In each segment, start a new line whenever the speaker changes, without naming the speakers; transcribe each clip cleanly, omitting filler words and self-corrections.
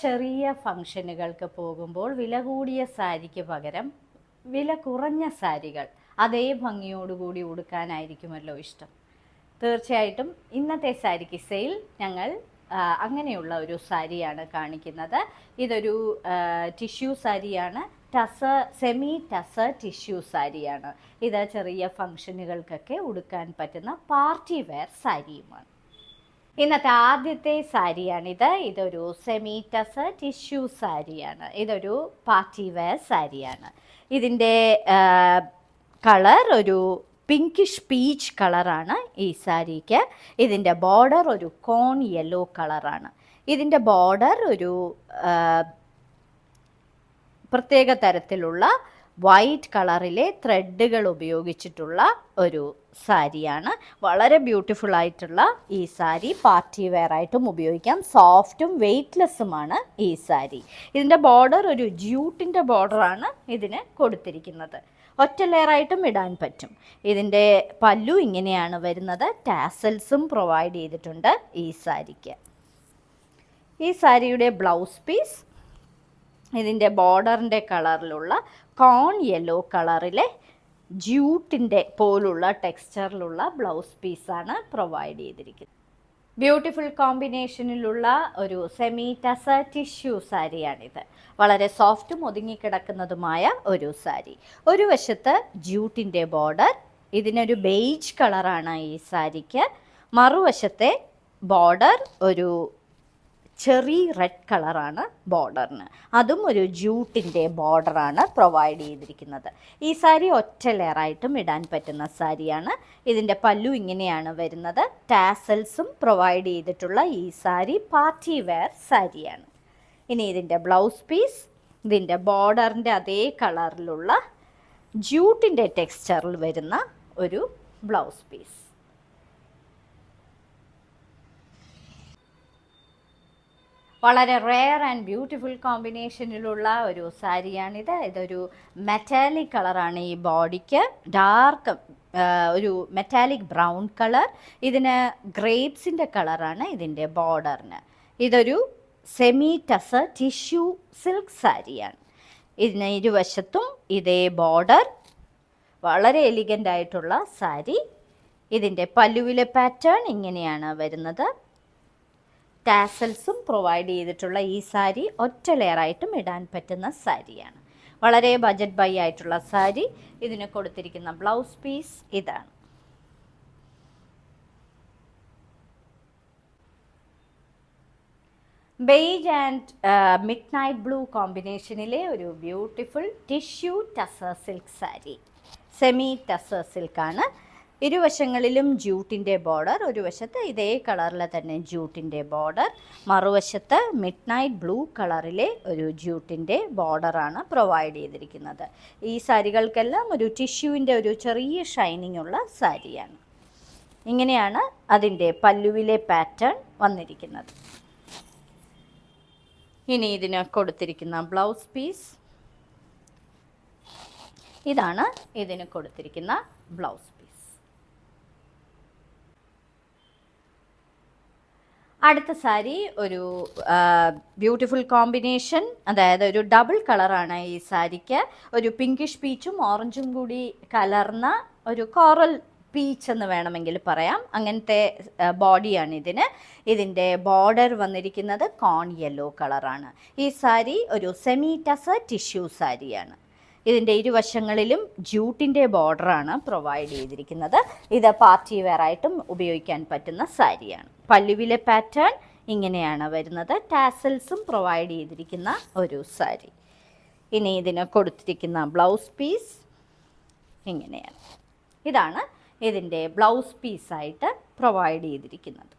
ചെറിയ ഫംഗ്ഷനുകൾക്ക് പോകുമ്പോൾ വില കൂടിയ സാരിക്ക് പകരം വില കുറഞ്ഞ സാരികൾ അതേ ഭംഗിയോടുകൂടി ഉടുക്കാനായിരിക്കുമല്ലോ ഇഷ്ടം. തീർച്ചയായിട്ടും ഇന്നത്തെ സാരിക്ക് സെയിൽ ഞങ്ങൾ അങ്ങനെയുള്ള ഒരു സാരിയാണ് കാണിക്കുന്നത്. ഇതൊരു ടിഷ്യൂ സാരിയാണ്, സെമി ടസർ ടിഷ്യൂ സാരിയാണ്. ഇത് ചെറിയ ഫംഗ്ഷനുകൾക്കൊക്കെ ഉടുക്കാൻ പറ്റുന്ന പാർട്ടി വെയർ സാരിയുമാണ്. ഇന്നത്തെ ആദ്യത്തെ സാരിയാണിത്. ഇതൊരു സെമി ടസർ ടിഷ്യൂ സാരിയാണ്. ഇതൊരു പാർട്ടി വെയർ സാരിയാണ്. ഇതിൻ്റെ കളർ ഒരു പിങ്കിഷ് പീച്ച് കളറാണ് ഈ സാരിക്ക്. ഇതിൻ്റെ ബോർഡർ ഒരു കോൺ യെല്ലോ കളറാണ്. ഇതിൻ്റെ ബോർഡർ ഒരു പ്രത്യേക തരത്തിലുള്ള വൈറ്റ് കളറിലെ ത്രെഡുകൾ ഉപയോഗിച്ചിട്ടുള്ള ഒരു സാരിയാണ്. വളരെ ബ്യൂട്ടിഫുൾ ആയിട്ടുള്ള ഈ സാരി പാർട്ടി വെയർ ആയിട്ടും ഉപയോഗിക്കാം. സോഫ്റ്റും വെയ്റ്റ്ലെസ്സുമാണ് ഈ സാരി. ഇതിൻ്റെ ബോർഡർ ഒരു ജ്യൂട്ടിൻ്റെ ബോർഡറാണ് ഇതിന് കൊടുത്തിരിക്കുന്നത്. ഒറ്റ ലെയറായിട്ടും ഇടാൻ പറ്റും. ഇതിൻ്റെ പല്ലു ഇങ്ങനെയാണ് വരുന്നത്. ടാസൽസും പ്രൊവൈഡ് ചെയ്തിട്ടുണ്ട് ഈ സാരിക്ക്. ഈ സാരിയുടെ ബ്ലൗസ് പീസ് ഇതിൻ്റെ ബോർഡറിൻ്റെ കളറിലുള്ള കോൺ യെല്ലോ കളറിലെ ജ്യൂട്ടിൻ്റെ പോലുള്ള ടെക്സ്ചറിലുള്ള ബ്ലൗസ് പീസാണ് പ്രൊവൈഡ് ചെയ്തിരിക്കുന്നത്. ബ്യൂട്ടിഫുൾ കോമ്പിനേഷനിലുള്ള ഒരു സെമി ടസർ ടിഷ്യൂ സാരിയാണിത്. വളരെ സോഫ്റ്റും ഒതുങ്ങിക്കിടക്കുന്നതുമായ ഒരു സാരി. ഒരു വശത്ത് ജ്യൂട്ടിൻ്റെ ബോർഡർ, ഇതിനൊരു ബേജ് കളറാണ് ഈ സാരിക്ക്. മറുവശത്തെ ബോർഡർ ഒരു ചെറി റെഡ് കളറാണ് ബോർഡറിന്. അതും ഒരു ജ്യൂട്ടിൻ്റെ ബോർഡറാണ് പ്രൊവൈഡ് ചെയ്തിരിക്കുന്നത്. ഈ സാരി ഒറ്റ ലെയറായിട്ടും ഇടാൻ പറ്റുന്ന സാരിയാണ്. ഇതിൻ്റെ പല്ലു ഇങ്ങനെയാണ് വരുന്നത്. ടാസൽസും പ്രൊവൈഡ് ചെയ്തിട്ടുള്ള ഈ സാരി പാർട്ടി വെയർ സാരിയാണ്. ഇനി ഇതിൻ്റെ ബ്ലൗസ് പീസ് ഇതിൻ്റെ ബോർഡറിൻ്റെ അതേ കളറിലുള്ള ജ്യൂട്ടിൻ്റെ ടെക്സ്ചറിൽ വരുന്ന ഒരു ബ്ലൗസ് പീസ്. വളരെ റെയർ ആൻഡ് ബ്യൂട്ടിഫുൾ കോമ്പിനേഷനിലുള്ള ഒരു സാരിയാണിത്. ഇതൊരു മെറ്റാലിക് കളറാണ് ഈ ബോഡിക്ക്. ഡാർക്ക് ഒരു മെറ്റാലിക് ബ്രൗൺ കളർ. ഇതിന് ഗ്രേപ്സിൻ്റെ കളറാണ് ഇതിൻ്റെ ബോർഡറിന്. ഇതൊരു സെമി ടസർ ടിഷ്യൂ സിൽക്ക് സാരിയാണ്. ഇതിന് ഇരുവശത്തും ഇതേ ബോർഡർ. വളരെ എലിഗൻ്റ് ആയിട്ടുള്ള സാരി. ഇതിൻ്റെ പല്ലുവിലെ പാറ്റേൺ ഇങ്ങനെയാണ് വരുന്നത്. ടാസൽസും പ്രൊവൈഡ് ചെയ്തിട്ടുള്ള ഈ സാരി ഒറ്റ ലെയറായിട്ടും ഇടാൻ പറ്റുന്ന സാരിയാണ്. വളരെ ബജറ്റ് ബൈ ആയിട്ടുള്ള സാരി. ഇതിന് കൊടുത്തിരിക്കുന്ന ബ്ലൗസ് പീസ് ഇതാണ്. Beige and midnight blue കോമ്പിനേഷനിലെ ഒരു beautiful tissue tussar silk sari. Semi tussar സിൽക്കാണ്. ഇരുവശങ്ങളിലും ജ്യൂട്ടിൻ്റെ ബോർഡർ. ഒരു വശത്ത് ഇതേ കളറിലെ തന്നെ ജ്യൂട്ടിൻ്റെ ബോർഡർ, മറുവശത്ത് മിഡ് നൈറ്റ് ബ്ലൂ കളറിലെ ഒരു ജ്യൂട്ടിൻ്റെ ബോർഡറാണ് പ്രൊവൈഡ് ചെയ്തിരിക്കുന്നത്. ഈ സാരികൾക്കെല്ലാം ഒരു ടിഷ്യൂവിൻ്റെ ഒരു ചെറിയ ഷൈനിങ് ഉള്ള സാരിയാണ്. ഇങ്ങനെയാണ് അതിൻ്റെ പല്ലുവിലെ പാറ്റേൺ വന്നിരിക്കുന്നത്. ഇനി ഇതിന് കൊടുത്തിരിക്കുന്ന ബ്ലൗസ് പീസ് ഇതാണ്. ഇതിന് കൊടുത്തിരിക്കുന്ന ബ്ലൗസ് പീസ്. അടുത്ത സാരി ഒരു ബ്യൂട്ടിഫുൾ കോമ്പിനേഷൻ, അതായത് ഒരു ഡബിൾ കളറാണ് ഈ സാരിക്ക്. ഒരു പിങ്കിഷ് പീച്ചും ഓറഞ്ചും കൂടി കലർന്ന ഒരു കോറൽ പീച്ച് എന്ന് വേണമെങ്കിൽ പറയാം. അങ്ങനത്തെ ബോഡിയാണ് ഇതിന്. ഇതിൻ്റെ ബോർഡർ വന്നിരിക്കുന്നത് കോൺ യെല്ലോ കളറാണ്. ഈ സാരി ഒരു സെമി ടസർ ടിഷ്യൂ സാരിയാണ്. ഇതിൻ്റെ ഇരുവശങ്ങളിലും ജ്യൂട്ടിൻ്റെ ബോർഡറാണ് പ്രൊവൈഡ് ചെയ്തിരിക്കുന്നത്. ഇത് പാർട്ടി വെയർ ആയിട്ടും ഉപയോഗിക്കാൻ പറ്റുന്ന സാരിയാണ്. പല്ലുവിലെ പാറ്റേൺ ഇങ്ങനെയാണ് വരുന്നത്. ടാസൽസും പ്രൊവൈഡ് ചെയ്തിരിക്കുന്ന ഒരു സാരി. ഇനി ഇതിന് കൊടുത്തിരിക്കുന്ന ബ്ലൗസ് പീസ് ഇങ്ങനെയാണ്. ഇതാണ് ഇതിൻ്റെ ബ്ലൗസ് പീസായിട്ട് പ്രൊവൈഡ് ചെയ്തിരിക്കുന്നത്.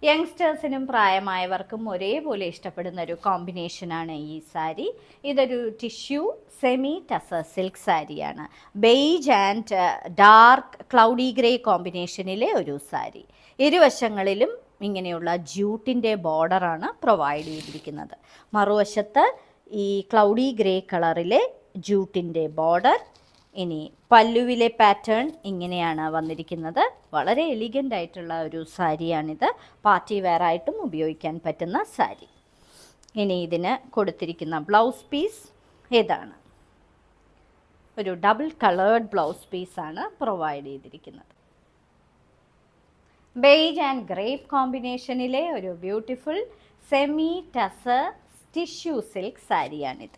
യങ്സ്റ്റേഴ്സിനും പ്രായമായവർക്കും ഒരേപോലെ ഇഷ്ടപ്പെടുന്ന ഒരു കോമ്പിനേഷനാണ് ഈ സാരി. ഇതൊരു ടിഷ്യൂ സെമി ടസർ സിൽക്ക് സാരിയാണ്. Beige and dark cloudy grey കോമ്പിനേഷനിലെ ഒരു സാരി. ഇരുവശങ്ങളിലും ഇങ്ങനെയുള്ള ജ്യൂട്ടിൻ്റെ ബോർഡറാണ് പ്രൊവൈഡ് ചെയ്തിരിക്കുന്നത്. മറുവശത്ത് ഈ ക്ലൗഡി ഗ്രേ കളറിലെ ജ്യൂട്ടിൻ്റെ ബോർഡർ. ഇനി പല്ലുവിലെ പാറ്റേൺ ഇങ്ങനെയാണ് വന്നിരിക്കുന്നത്. വളരെ എലിഗൻ്റ് ആയിട്ടുള്ള ഒരു സാരിയാണിത്. പാർട്ടി വെയർ ആയിട്ടും ഉപയോഗിക്കാൻ പറ്റുന്ന സാരി. ഇനി ഇതിന് കൊടുത്തിരിക്കുന്ന ബ്ലൗസ് പീസ് ഏതാണ്? ഒരു ഡബിൾ കളേർഡ് ബ്ലൗസ് പീസാണ് പ്രൊവൈഡ് ചെയ്തിരിക്കുന്നത്. ബേജ് ആൻഡ് ഗ്രേപ്പ് കോമ്പിനേഷനിലെ ഒരു beautiful semi tussar tissue silk സാരിയാണിത്.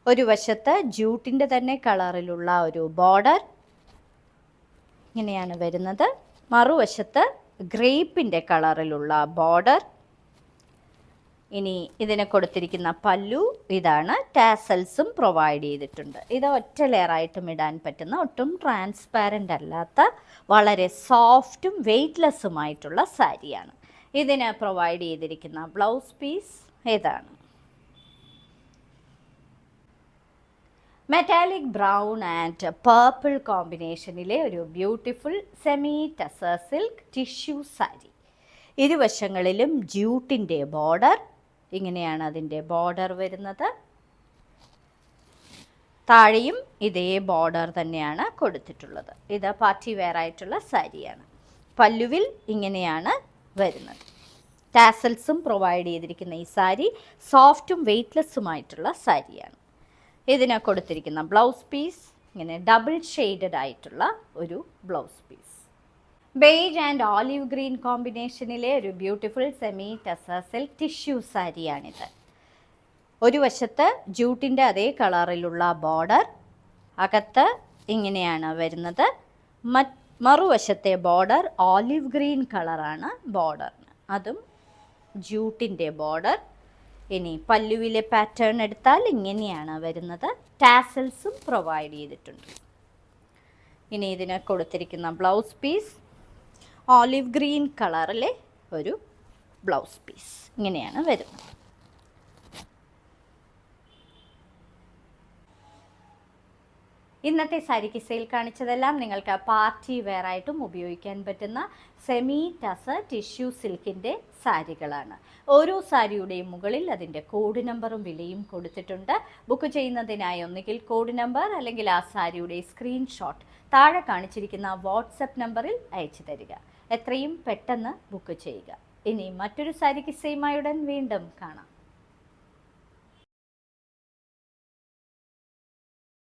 ഒരു വശത്ത് ജൂട്ടിൻ്റെ തന്നെ കളറിലുള്ള ഒരു ബോർഡർ ഇങ്ങനെയാണ് വരുന്നത്. മറുവശത്ത് ഗ്രേപ്പിൻ്റെ കളറിലുള്ള ബോർഡർ. ഇനി ഇതിന് കൊടുത്തിരിക്കുന്ന പല്ലു ഇതാണ്. ടാസൽസും പ്രൊവൈഡ് ചെയ്തിട്ടുണ്ട്. ഇത് ഒറ്റ ലെയറായിട്ടും ഇടാൻ പറ്റുന്ന, ഒട്ടും ട്രാൻസ്പാരൻ്റ് അല്ലാത്ത, വളരെ സോഫ്റ്റും വെയ്റ്റ്ലെസ്സുമായിട്ടുള്ള സാരിയാണ്. ഇതിന് പ്രൊവൈഡ് ചെയ്തിരിക്കുന്ന ബ്ലൗസ് പീസ് ഏതാണ്? മെറ്റാലിക് ബ്രൗൺ ആൻഡ് പേർപ്പിൾ കോമ്പിനേഷനിലെ ഒരു beautiful semi tussar silk tissue sari. ഇരുവശങ്ങളിലും ജൂട്ടിൻ്റെ ബോർഡർ. ഇങ്ങനെയാണ് അതിൻ്റെ ബോർഡർ വരുന്നത്. താഴെയും ഇതേ ബോർഡർ തന്നെയാണ് കൊടുത്തിട്ടുള്ളത്. ഇത് പാർട്ടി വെയർ ആയിട്ടുള്ള സാരിയാണ്. പല്ലുവിൽ ഇങ്ങനെയാണ് വരുന്നത്. ടാസൽസും പ്രൊവൈഡ് ചെയ്തിരിക്കുന്ന ഈ സാരി സോഫ്റ്റും വെയ്റ്റ്ലെസ്സുമായിട്ടുള്ള സാരിയാണ്. ഇതിന് കൊടുത്തിരിക്കുന്ന ബ്ലൗസ് പീസ് ഇങ്ങനെ ഡബിൾ ഷെയ്ഡഡ് ആയിട്ടുള്ള ഒരു blouse piece. Beige and olive green കോമ്പിനേഷനിലെ ഒരു beautiful semi tussar silk tissue സാരിയാണിത്. ഒരു വശത്ത് ജൂട്ടിൻ്റെ അതേ കളറിലുള്ള ബോർഡർ. അകത്ത് ഇങ്ങനെയാണ് വരുന്നത്. മറുവശത്തെ ബോർഡർ ഓലിവ് ഗ്രീൻ കളറാണ് ബോർഡറിന്. അതും ജൂട്ടിൻ്റെ ബോർഡർ. ഇനി പല്ലുവിലെ പാറ്റേൺ എടുത്താൽ ഇങ്ങനെയാണ് വരുന്നത്. ടാസൽസും പ്രൊവൈഡ് ചെയ്തിട്ടുണ്ട്. ഇനി ഇതിന് കൊടുത്തിരിക്കുന്ന ബ്ലൗസ് പീസ് ഓലിവ് ഗ്രീൻ കളറിലെ ഒരു ബ്ലൗസ് പീസ് ഇങ്ങനെയാണ് വരുന്നത്. ഇന്നത്തെ സാരി കിസയിൽ കാണിച്ചതെല്ലാം നിങ്ങൾക്ക് പാർട്ടി വെയർ ആയിട്ടും ഉപയോഗിക്കാൻ പറ്റുന്ന സെമി ടസർ ടിഷ്യൂ സിൽക്കിൻ്റെ സാരികളാണ്. ഓരോ സാരിയുടെയും മുകളിൽ അതിൻ്റെ കോഡ് നമ്പറും വിലയും കൊടുത്തിട്ടുണ്ട്. ബുക്ക് ചെയ്യുന്നതിനായി ഒന്നുകിൽ കോഡ് നമ്പർ അല്ലെങ്കിൽ ആ സാരിയുടെ സ്ക്രീൻഷോട്ട് താഴെ കാണിച്ചിരിക്കുന്ന വാട്സപ്പ് നമ്പറിൽ അയച്ചു തരിക. എത്രയും പെട്ടെന്ന് ബുക്ക് ചെയ്യുക. ഇനി മറ്റൊരു സാരി കിസയുമായി ഉടൻ വീണ്ടും കാണാം.